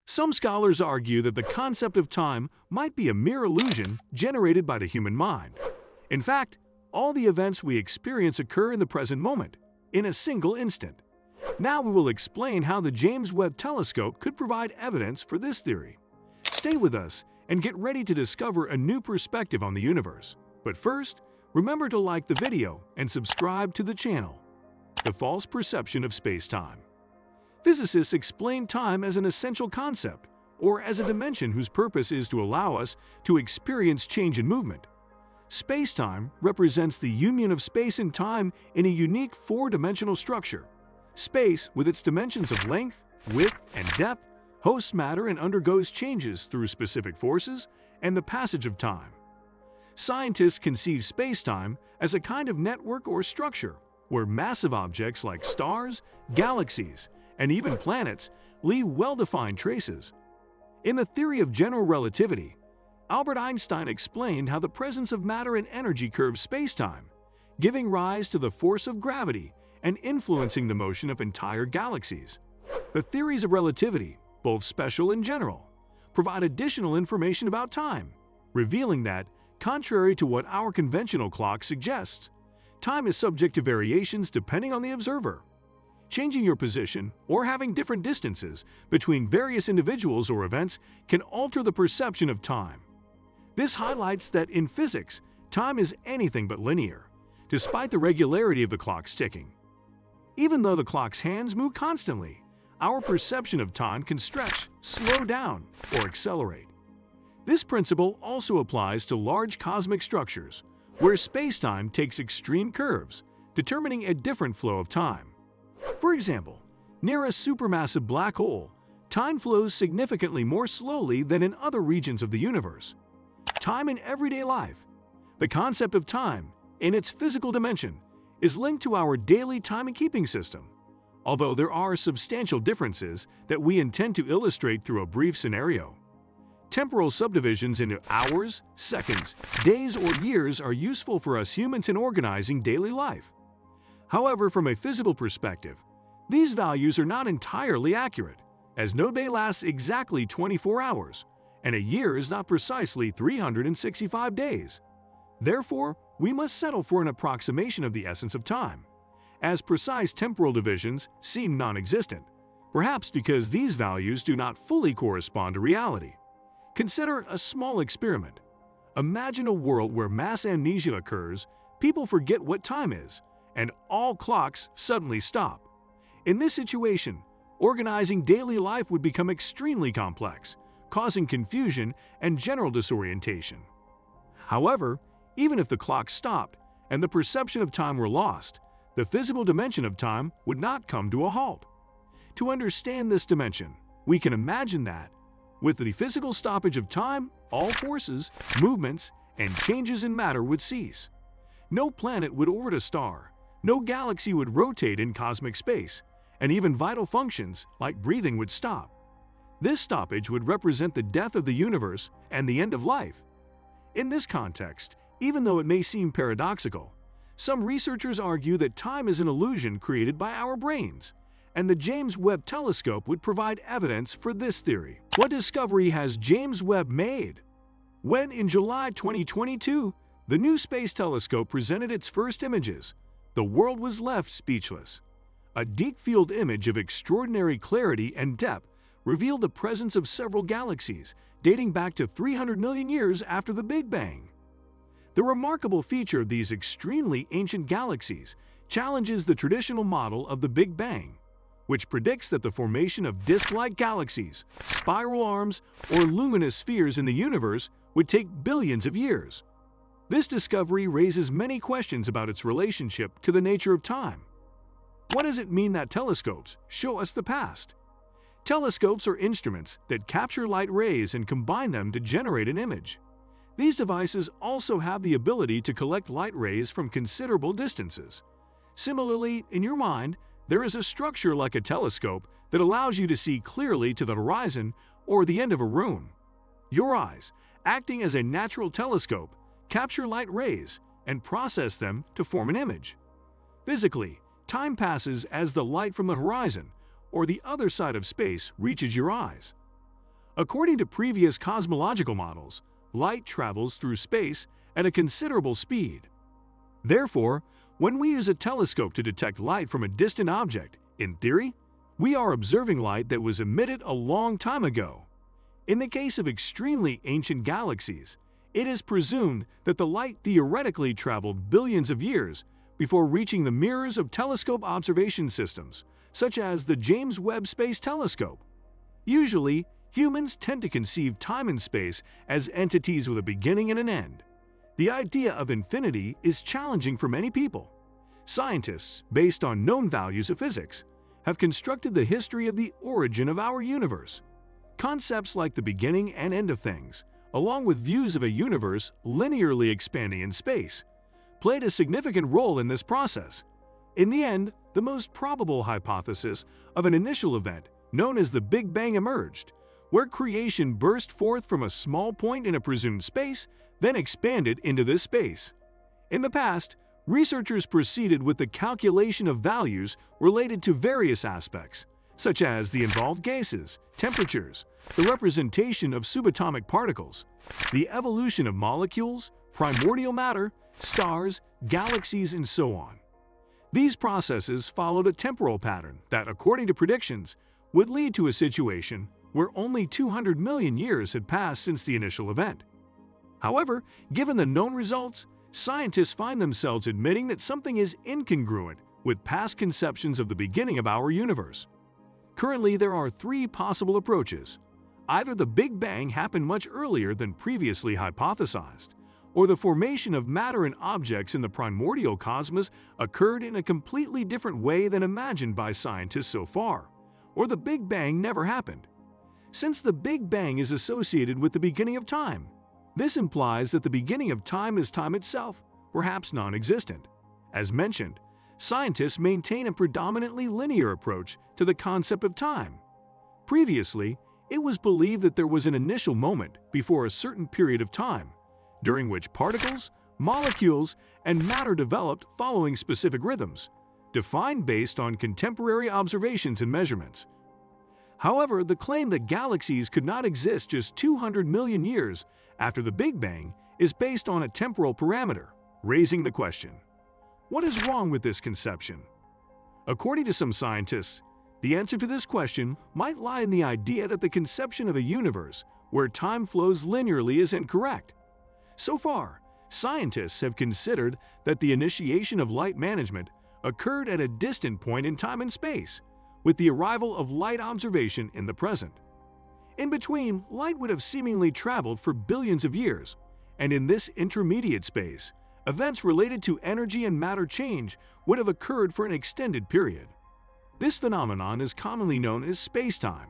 Some scholars argue that the concept of time might be a mere illusion generated by the human mind. In fact, all the events we experience occur in the present moment, in a single instant. Now we will explain how the James Webb Telescope could provide evidence for this theory. Stay with us and get ready to discover a new perspective on the universe. But first, remember to like the video and subscribe to the channel. The false perception of space-time. Physicists explain time as an essential concept, or as a dimension whose purpose is to allow us to experience change and movement. Space-time represents the union of space and time in a unique four-dimensional structure. Space, with its dimensions of length, width, and depth, hosts matter and undergoes changes through specific forces and the passage of time. Scientists conceive space-time as a kind of network or structure where massive objects like stars, galaxies, and even planets leave well-defined traces. In the theory of general relativity, Albert Einstein explained how the presence of matter and energy curves space-time, giving rise to the force of gravity and influencing the motion of entire galaxies. The theories of relativity, both special and general, provide additional information about time, revealing that, contrary to what our conventional clock suggests, time is subject to variations depending on the observer. Changing your position or having different distances between various individuals or events can alter the perception of time. This highlights that in physics, time is anything but linear, despite the regularity of the clock's ticking. Even though the clock's hands move constantly, our perception of time can stretch, slow down, or accelerate. This principle also applies to large cosmic structures, where space-time takes extreme curves, determining a different flow of time. For example, near a supermassive black hole, time flows significantly more slowly than in other regions of the universe. Time in everyday life. The concept of time, in its physical dimension, is linked to our daily time-keeping system, although there are substantial differences that we intend to illustrate through a brief scenario. Temporal subdivisions into hours, seconds, days, or years are useful for us humans in organizing daily life. However, from a physical perspective, these values are not entirely accurate, as no day lasts exactly 24 hours, and a year is not precisely 365 days. Therefore, we must settle for an approximation of the essence of time, as precise temporal divisions seem non-existent, perhaps because these values do not fully correspond to reality. Consider a small experiment. Imagine a world where mass amnesia occurs, people forget what time is, and all clocks suddenly stop. In this situation, organizing daily life would become extremely complex, causing confusion and general disorientation. However, even if the clock stopped and the perception of time were lost, the physical dimension of time would not come to a halt. To understand this dimension, we can imagine that, with the physical stoppage of time, all forces, movements, and changes in matter would cease. No planet would orbit a star, no galaxy would rotate in cosmic space, and even vital functions like breathing would stop. This stoppage would represent the death of the universe and the end of life. In this context, even though it may seem paradoxical, some researchers argue that time is an illusion created by our brains, and the James Webb Telescope would provide evidence for this theory. What discovery has James Webb made? When, in July 2022, the new space telescope presented its first images, the world was left speechless. A deep-field image of extraordinary clarity and depth revealed the presence of several galaxies dating back to 300 million years after the Big Bang. The remarkable feature of these extremely ancient galaxies challenges the traditional model of the Big Bang, which predicts that the formation of disk-like galaxies, spiral arms, or luminous spheres in the universe would take billions of years. This discovery raises many questions about its relationship to the nature of time. What does it mean that telescopes show us the past? Telescopes are instruments that capture light rays and combine them to generate an image. These devices also have the ability to collect light rays from considerable distances. Similarly, in your mind, there is a structure like a telescope that allows you to see clearly to the horizon or the end of a room. Your eyes, acting as a natural telescope, capture light rays and process them to form an image. Physically, time passes as the light from the horizon or the other side of space reaches your eyes. According to previous cosmological models, light travels through space at a considerable speed. Therefore, when we use a telescope to detect light from a distant object, in theory, we are observing light that was emitted a long time ago. In the case of extremely ancient galaxies, it is presumed that the light theoretically traveled billions of years before reaching the mirrors of telescope observation systems, such as the James Webb Space Telescope. Usually, humans tend to conceive time and space as entities with a beginning and an end. The idea of infinity is challenging for many people. Scientists, based on known values of physics, have constructed the history of the origin of our universe. Concepts like the beginning and end of things, along with views of a universe linearly expanding in space, played a significant role in this process. In the end, the most probable hypothesis of an initial event, known as the Big Bang, emerged, where creation burst forth from a small point in a presumed space, then expanded into this space. In the past, researchers proceeded with the calculation of values related to various aspects, such as the involved gases, temperatures, the representation of subatomic particles, the evolution of molecules, primordial matter, stars, galaxies, and so on. These processes followed a temporal pattern that, according to predictions, would lead to a situation where only 200 million years had passed since the initial event. However, given the known results, scientists find themselves admitting that something is incongruent with past conceptions of the beginning of our universe. Currently, there are three possible approaches. Either the Big Bang happened much earlier than previously hypothesized, or the formation of matter and objects in the primordial cosmos occurred in a completely different way than imagined by scientists so far, or the Big Bang never happened. Since the Big Bang is associated with the beginning of time, this implies that the beginning of time is time itself, perhaps non-existent. As mentioned, scientists maintain a predominantly linear approach to the concept of time. Previously, it was believed that there was an initial moment before a certain period of time, during which particles, molecules, and matter developed following specific rhythms, defined based on contemporary observations and measurements. However, the claim that galaxies could not exist just 200 million years after the Big Bang is based on a temporal parameter, raising the question: what is wrong with this conception? According to some scientists, the answer to this question might lie in the idea that the conception of a universe where time flows linearly is incorrect. So far, scientists have considered that the initiation of light management occurred at a distant point in time and space, with the arrival of light observation in the present. In between, light would have seemingly traveled for billions of years, and in this intermediate space, events related to energy and matter change would have occurred for an extended period. This phenomenon is commonly known as space-time.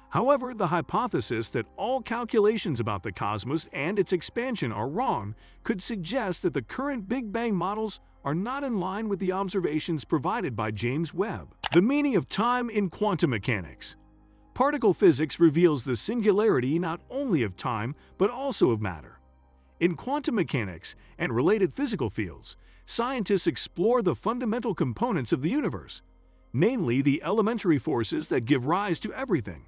However, the hypothesis that all calculations about the cosmos and its expansion are wrong could suggest that the current Big Bang models are not in line with the observations provided by James Webb. The meaning of time in quantum mechanics. Particle physics reveals the singularity not only of time but also of matter. In quantum mechanics and related physical fields, scientists explore the fundamental components of the universe, namely the elementary forces that give rise to everything.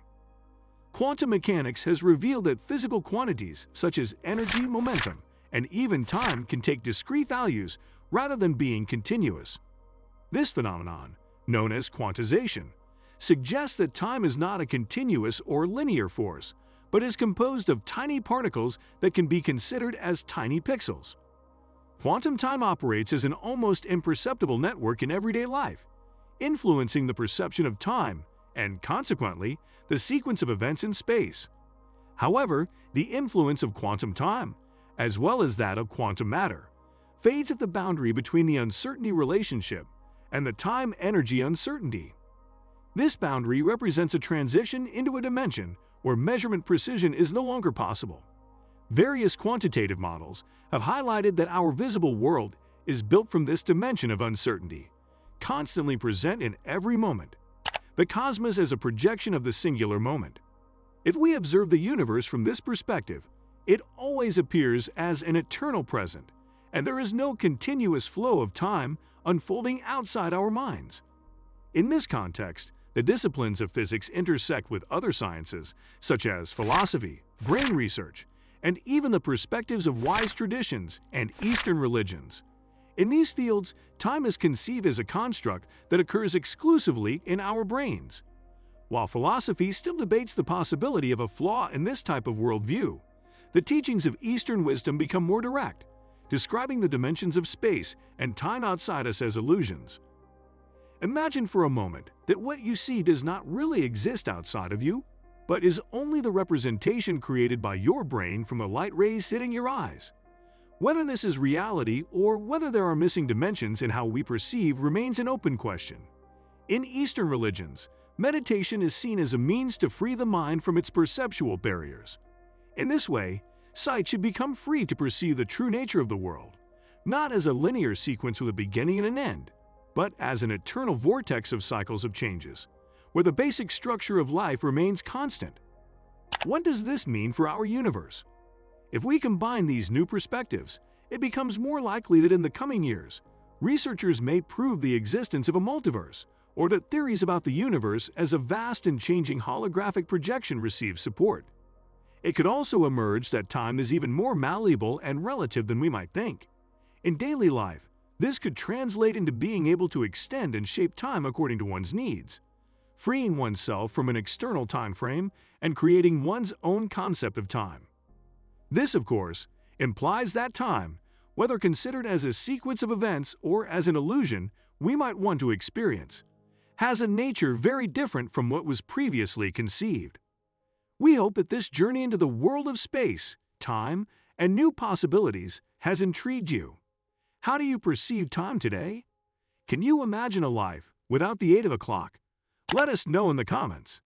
Quantum mechanics has revealed that physical quantities such as energy, momentum, and even time can take discrete values rather than being continuous. This phenomenon, known as quantization, suggests that time is not a continuous or linear force, but is composed of tiny particles that can be considered as tiny pixels. Quantum time operates as an almost imperceptible network in everyday life, influencing the perception of time and, consequently, the sequence of events in space. However, the influence of quantum time, as well as that of quantum matter, fades at the boundary between the uncertainty relationship and the time-energy uncertainty. This boundary represents a transition into a dimension where measurement precision is no longer possible. Various quantitative models have highlighted that our visible world is built from this dimension of uncertainty, constantly present in every moment. The cosmos is a projection of the singular moment. If we observe the universe from this perspective, it always appears as an eternal present, and there is no continuous flow of time unfolding outside our minds. In this context, the The disciplines of physics intersect with other sciences, such as philosophy, brain research, and even the perspectives of wise traditions and Eastern religions. In these fields, time is conceived as a construct that occurs exclusively in our brains. While philosophy still debates the possibility of a flaw in this type of worldview, the teachings of Eastern wisdom become more direct, describing the dimensions of space and time outside us as illusions. Imagine for a moment that what you see does not really exist outside of you, but is only the representation created by your brain from the light rays hitting your eyes. Whether this is reality or whether there are missing dimensions in how we perceive remains an open question. In Eastern religions, meditation is seen as a means to free the mind from its perceptual barriers. In this way, sight should become free to perceive the true nature of the world, not as a linear sequence with a beginning and an end, but as an eternal vortex of cycles of changes, where the basic structure of life remains constant. What does this mean for our universe? If we combine these new perspectives, it becomes more likely that in the coming years, researchers may prove the existence of a multiverse, or that theories about the universe as a vast and changing holographic projection receive support. It could also emerge that time is even more malleable and relative than we might think. In daily life, this could translate into being able to extend and shape time according to one's needs, freeing oneself from an external time frame and creating one's own concept of time. This, of course, implies that time, whether considered as a sequence of events or as an illusion we might want to experience, has a nature very different from what was previously conceived. We hope that this journey into the world of space, time, and new possibilities has intrigued you. How do you perceive time today? Can you imagine a life without the 8 o'clock? Let us know in the comments.